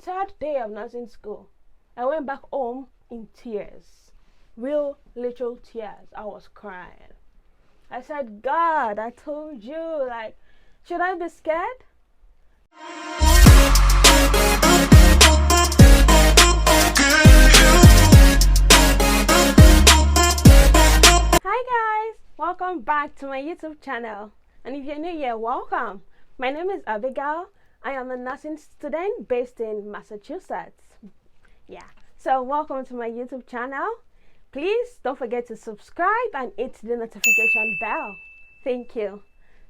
third day of nursing school, I went back home in tears. Real literal tears. I was crying. I said, God, I told you, like, should I be scared? Hi guys, welcome back to my YouTube channel. And if you're new here, welcome. My name is Abigail. I am a nursing student based in Massachusetts. Yeah, so welcome to my YouTube channel. Please don't forget to subscribe and hit the notification bell. Thank you.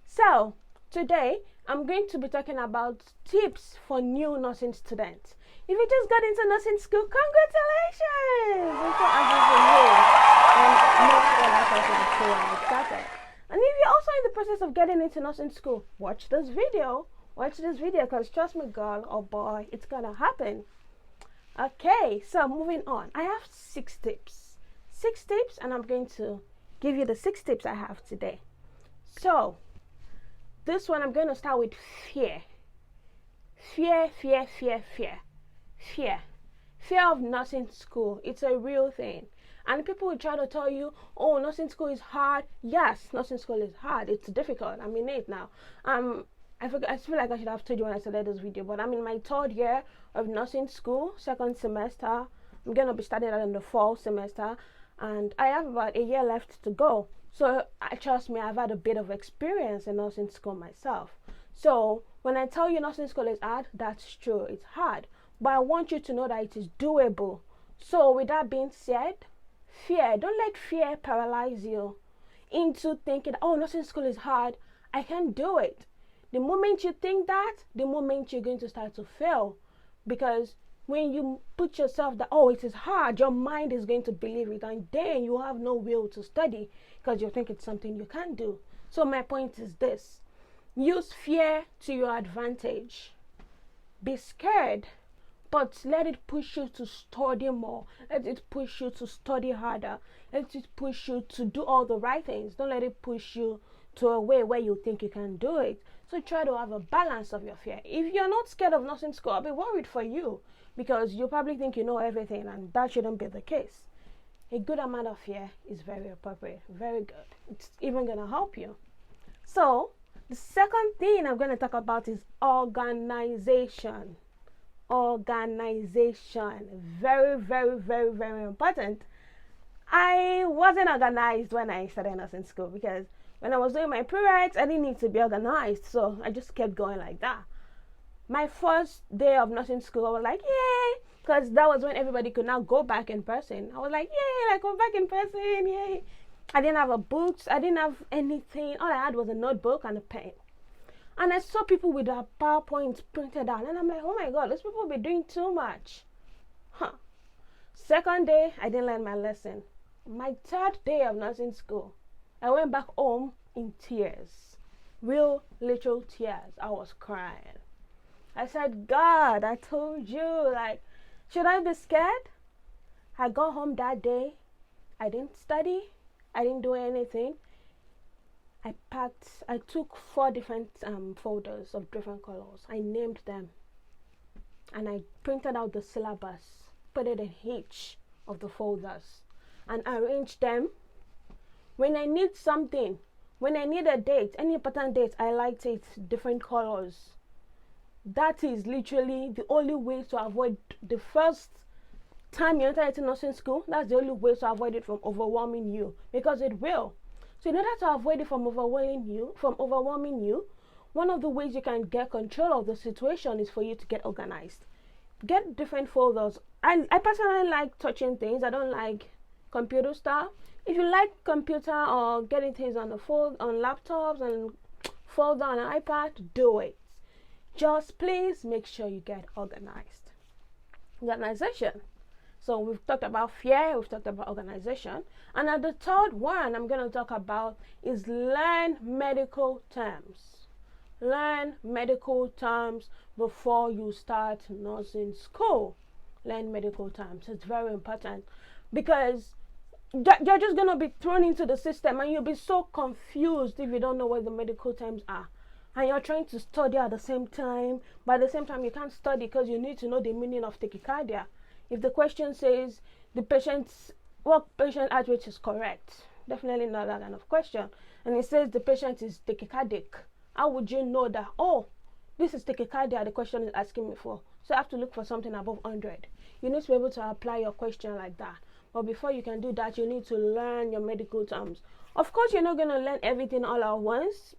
So today I'm going to be talking about tips for new nursing students. If you just got into nursing school, congratulations! I'm so happy for you. And not what I thought when I started. And if you're also in the process of getting into nursing school, watch this video. Watch this video because trust me, girl or boy, it's gonna happen. Okay, so moving on. I have 6 tips. 6 tips, and I'm going to give you the 6 tips I have today. So, this one I'm going to start with fear. Fear of nursing school. It's a real thing. And people will try to tell you, oh, nursing school is hard. Yes, nursing school is hard. It's difficult. I'm in it now. I feel like I should have told you when I started this video, but I'm in my 3rd year of nursing school, 2nd semester. I'm going to be starting out in the fall semester, and I have about a year left to go. So trust me, I've had a bit of experience in nursing school myself. So when I tell you nursing school is hard, that's true. It's hard. But I want you to know that it is doable. So with that being said, don't let fear paralyze you into thinking, oh, nursing school is hard, I can't do it. The moment you think that, the moment you're going to start to fail. Because when you put yourself that, oh, it is hard, your mind is going to believe it, and then you have no will to study because you think it's something you can't do. So my point is this: use fear to your advantage. Be scared, but let it push you to study more. Let it push you to study harder. Let it push you to do all the right things. Don't let it push you to a way where you think you can do it. So try to have a balance of your fear. If you're not scared of nursing school, I'll be worried for you, because you probably think you know everything, and that shouldn't be the case. A good amount of fear is very appropriate, very good. It's even going to help you. So the second thing I'm going to talk about is organization. Organization. Very, very, very, very important. I wasn't organized when I started nursing school, because when I was doing my prereqs, I didn't need to be organized, so I just kept going like that. My first day of nursing school, I was like, yay, because that was when everybody could now go back in person. I was like, yay, like go back in person, yay. I didn't have a books, I didn't have anything. All I had was a notebook and a pen. And I saw people with their PowerPoint printed out, and I'm like, oh my God, those people be doing too much. Second day, I didn't learn my lesson. My 3rd day of nursing school, I went back home in tears. Real literal tears. I was crying. I said, God, I told you, like, should I be scared? I got home that day. I didn't study. I didn't do anything. I took 4 different folders of different colors. I named them. And I printed out the syllabus, put it in each of the folders, and arranged them. When I need something, when I need a date, any important date, I liked it different colors. That is literally the only way to avoid the first time you enter into nursing school. That's the only way to avoid it from overwhelming you, because it will. So in order to avoid it from overwhelming you, one of the ways you can get control of the situation is for you to get organized. Get different folders. I personally like touching things. I don't like computer stuff. If you like computer or getting things on laptops and folder on an iPad, do it. Just please make sure you get organized. Organization. So we've talked about fear, we've talked about organization. And the 3rd one I'm going to talk about is learn medical terms. Learn medical terms before you start nursing school. Learn medical terms. It's very important, because you're just going to be thrown into the system and you'll be so confused if you don't know what the medical terms are. and you're trying to study at the same time, but at the same time you can't study because you need to know the meaning of tachycardia. If the question says the patient's what patient heart rate is correct, definitely not that kind of question. And it says the patient is tachycardic. How would you know that? Oh, this is tachycardia the question is asking me for. So I have to look for something above 100. You need to be able to apply your question like that. But before you can do that, you need to learn your medical terms. Of course, you're not going to learn everything all at once,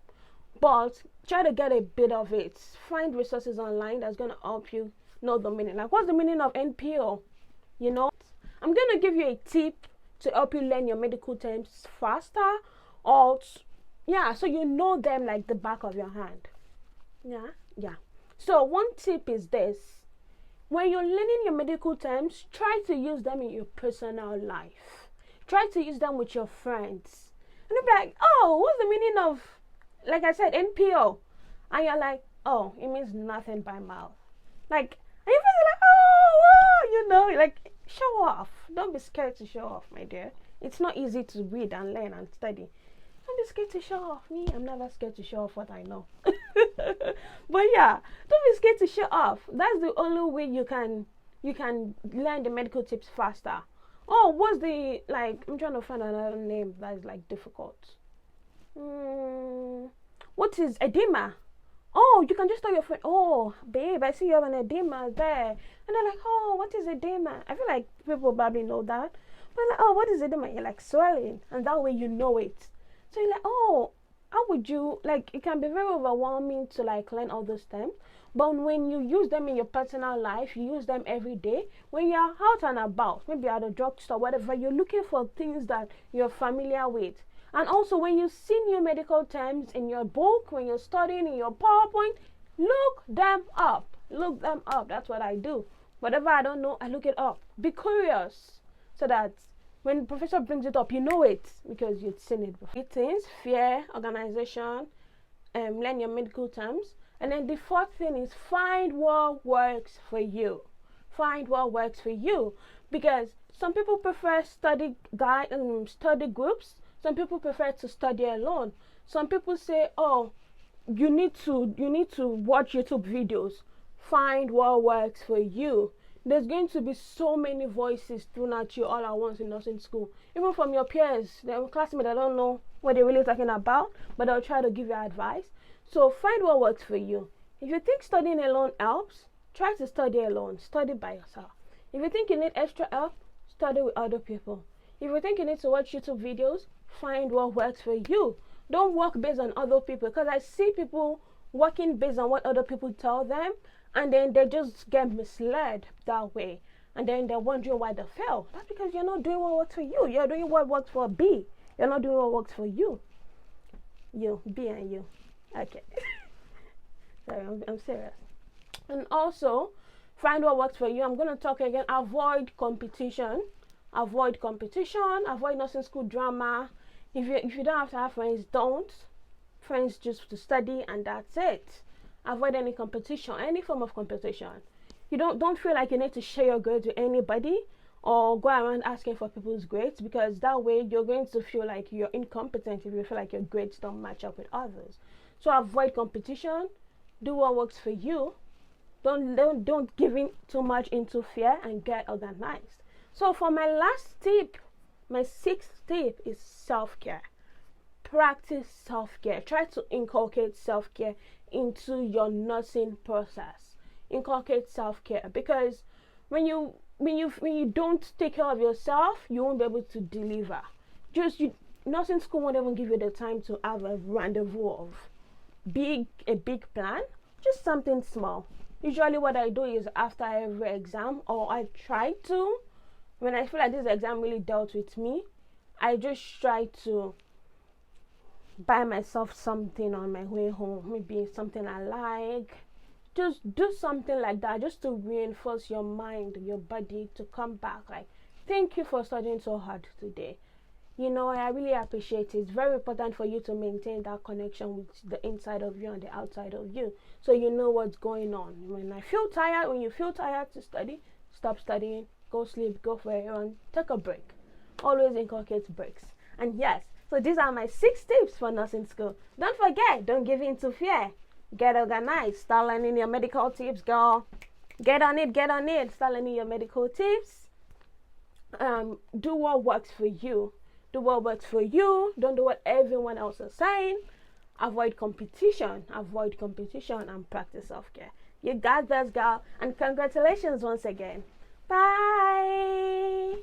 but try to get a bit of it. Find resources online that's going to help you know the meaning. Like, what's the meaning of NPO? You know, I'm going to give you a tip to help you learn your medical terms faster, or so you know them like the back of your hand. Yeah. So one tip is this: when you're learning your medical terms, try to use them in your personal life. Try to use them with your friends. And you'll be like, oh, what's the meaning of, like I said, NPO? And you're like, oh, it means nothing by mouth. Like, and you feel like, like, show off. Don't be scared to show off, my dear. It's not easy to read and learn and study. Don't be scared to show off. Me, I'm never scared to show off what I know. But yeah, don't be scared to show off. That's the only way you can learn the medical tips faster. Oh, what's the, like, I'm trying to find another name that is like difficult. What is edema? Oh, you can just tell your friend, oh, babe, I see you have an edema there. And they're like, oh, what is edema? I feel like people probably know that. But like, oh, what is edema? You're like swelling. And that way you know it. So you're like, oh, how would you, like, it can be very overwhelming to like learn all those terms. But when you use them in your personal life, you use them every day. When you're out and about, maybe at a drugstore, whatever, you're looking for things that you're familiar with. And also, when you see new medical terms in your book, when you're studying in your PowerPoint, look them up. Look them up. That's what I do. Whatever I don't know, I look it up. Be curious, so that when the professor brings it up, you know it because you've seen it before. Things: fear, organization, learn your medical terms. And then the fourth thing is find what works for you. Find what works for you. Because some people prefer study groups. Some people prefer to study alone. Some people say, oh, you need to watch YouTube videos. Find what works for you. There's going to be so many voices thrown at you all at once in nursing school. Even from your peers, their classmates, I don't know what they're really talking about, but they'll try to give you advice. So find what works for you. If you think studying alone helps, try to study alone. Study by yourself. If you think you need extra help, study with other people. If you think you need to watch YouTube videos, find what works for you. Don't work based on other people, because I see people working based on what other people tell them, and then they just get misled that way, and then they're wondering why they fail. That's because you're not doing what works for you. You're doing what works for B. You're not doing what works for you. You, B and you. Okay. Sorry, I'm serious. And also, find what works for you. I'm going to talk again. Avoid competition. Avoid competition. Avoid nursing school drama. If you don't have to have friends, don't. Friends just to study, and that's it. Avoid any competition, any form of competition. You don't feel like you need to share your grades with anybody or go around asking for people's grades, because that way you're going to feel like you're incompetent if you feel like your grades don't match up with others. So avoid competition. Do what works for you. Don't give in too much into fear, and get organized. So for my last tip, my sixth tip is self-care. Practice self-care. Try to inculcate self-care into your nursing process. Inculcate self-care, because when you don't take care of yourself, you won't be able to deliver. Nursing school won't even give you the time to have a rendezvous of a big plan. Just something small. Usually what I do is after every exam, or I try to, when I feel like this exam really dealt with me, I just try to buy myself something on my way home, maybe something I like. Just do something like that, just to reinforce your mind, your body, to come back like, thank you for studying so hard today. I really appreciate it. It's very important for you to maintain that connection with the inside of you and the outside of you, so you know what's going on. When you feel tired to study, stop studying, go sleep, go for a run, take a break. Always inculcate breaks. And yes, so these are my 6 tips for nursing school. Don't forget, don't give in to fear. Get organized. Start learning your medical tips, girl. Get on it. Start learning your medical tips. Do what works for you. Don't do what everyone else is saying. Avoid competition and practice self-care. You got this, girl, and congratulations once again. Bye.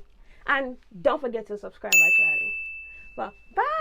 And don't forget to subscribe actually. Well, bye.